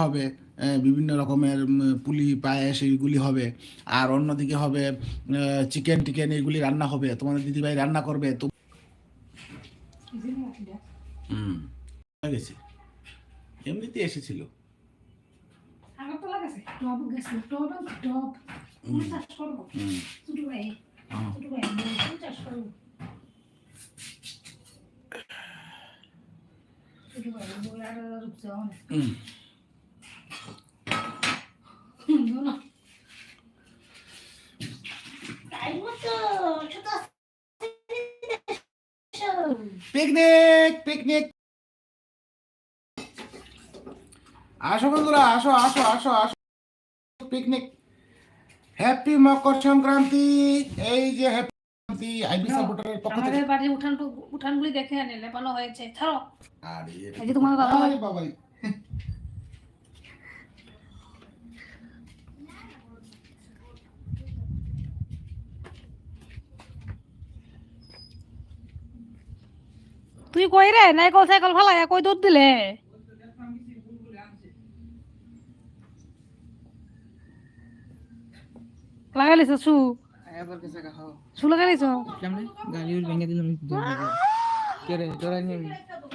হবে বিভিন্ন রকমের পুলি পায়েস এইগুলি হবে। আর অন্যদিকে হবে চিকেন টিকেন এইগুলি রান্না হবে, তোমাদের দিদিভাই রান্না করবে তো। হুম, হয়ে গেছে, এমনিতে এসেছিল। পিকনিক পিকনিক, আসো বন্ধুরা, আসো আসো আসো আসো, পিকনিক। হ্যাপি মকর সংক্রান্তি। এই যে হ্যাপি সংক্রান্তি আইবি সাপোর্টারের পক্ষ থেকে। আমাদের বাড়ির উঠানগুলি দেখে আনে লেপানো হয়েছে, ছাড়ো। আরে এই যে তোমার দাদা ভাই, বাবাই, তুই কই রে? নাইকল সাইকেল ফালাই কই দুধ দিলে? লাগাইলিস সু? এবার কেসে খাও সু লাগাইলিস? কেমনে গালি উল ভেঙে দিলাম কে রে তোরা নিয়ে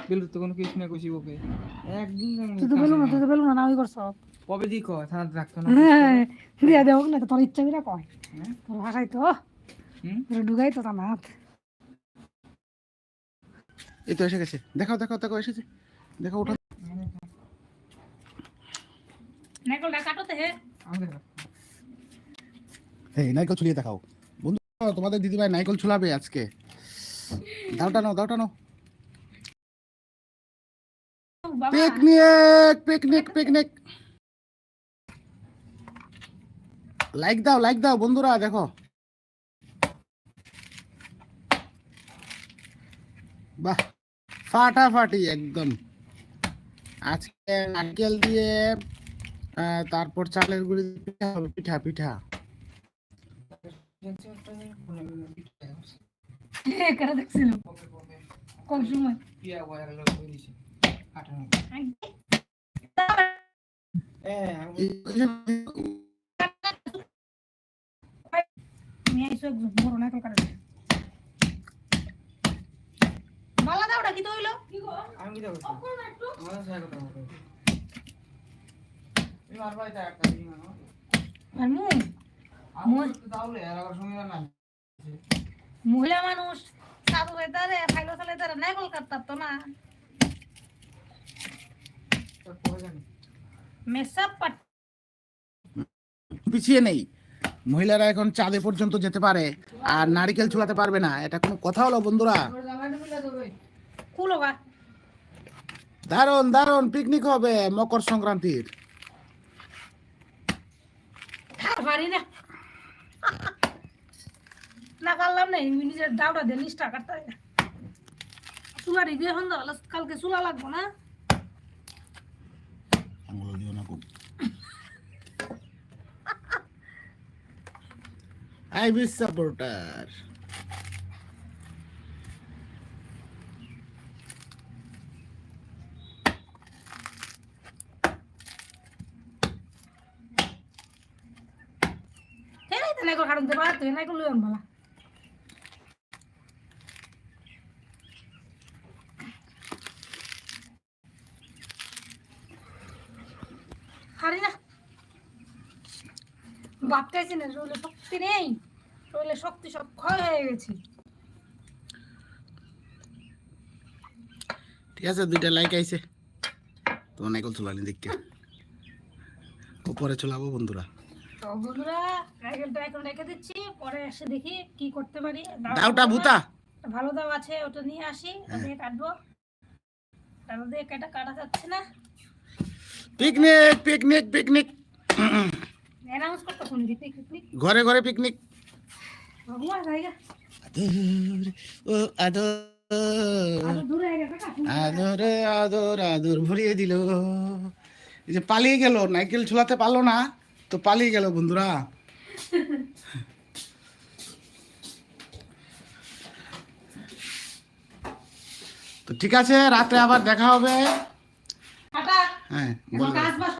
বিলু তো কোনো কিছু না কইছি ওকে একদিন তুই তো বেলু না ওই করছ। কবে দি কয় থানা রাখতো না দিয়া দেও না তোর ইচ্ছা বিরা কয় তোর ভাষাই তো ঢুকাই তো তামাত। এই তো এসে গেছে, দেখাও দেখাও দেখাও, এসেছে, দেখো ওঠা। নাইকলটা কাটোতে হে। এই নাইকল ছুলিয়ে দেখাও বন্ধু, তোমাদের দিদিভাই নাইকল ছুলাবে আজকে। দাওটা নাও, দাওটা নাও। পিকনিক পিকনিক পিকনিক, লাইক দাও লাইক দাও বন্ধুরা, দেখো বাহ, ফাটাফাটি একদম। আজকে নারকেল দিয়ে তারপর চালের গুঁড়ি দিয়ে পিঠা হবে, পিঠা পিঠা। কেন দেখছিল কোন সময়? পিয়া বয়া গেল কই দিছি কাটানো নিয়ে আইসো একদম বড় নাইকল কাটে। বালা দাওটা কি তো হইলো? কি গো আমি কি দেব আমার সাথে কথা বলতে এই মারবাই তা একটা দিন না আর মু আমার তো দাওলে আর আবার সময় না মহিলা মানুষ সাধু হইতারে ফাইলো চলে তারে নাইকল কাটতাম তো না। তো কই জানি মেসাপ পাট পিছিয়ে নেই, মহিলারা এখন চাঁদে পর্যন্ত যেতে পারে আর নারকেল ছুলাতে পারবে না, এটা কোনো কথা হলো বন্ধুরা? কুলোগা দারুণ দারুণ পিকনিক হবে মকর সংক্রান্তির। পারি না না পারলাম না, নিজের দাওটা দিয়ে নিষ্ঠা কাটতে চুলা রেখে এখন কালকে চুলা লাগবো না। আঙুল দিও না খুব। আইবি সাপোর্টার, নাইকল কাটুন দেবা তুই নাইকল লই আনবালা। হারি না ভাবতেছি না, শরীরে শক্তি নেই, শরীরে শক্তি সব ক্ষয় হয়ে গেছে। ঠিক আছে, 2টা লাইক আইছে, তোমার নাইকল ছুলানি দেখতে উপরে চলাবো বন্ধুরা। তো বন্ধুরা নাইকেলটা এখন রেখে দিচ্ছি, পরে এসে দেখি কি করতে পারি। দাওটা ভূতা ভালো দাও আছে, ওটা নিয়ে আসি, ওটা দিয়ে কাটবো। তাহলে দিয়ে কাটা যাচ্ছে না। পিকনিক পিকনিক পিকনিক, অ্যানাউন্স করতে কোন দিকে পিকনিক? ঘরে ঘরে পিকনিক। ভগবান জায়গা ও আদর দূরে হয়ে গেছে কাটুন। আদর আদর আদর ভরিয়ে দিল। এই যে পালিয়ে গেল, নাইকেল ঝুলাতে পারলো না তো পালিয়ে গেল বন্ধুরা। তো ঠিক আছে, রাতে আবার দেখা হবে। টাটা। হ্যাঁ কাজ বাজ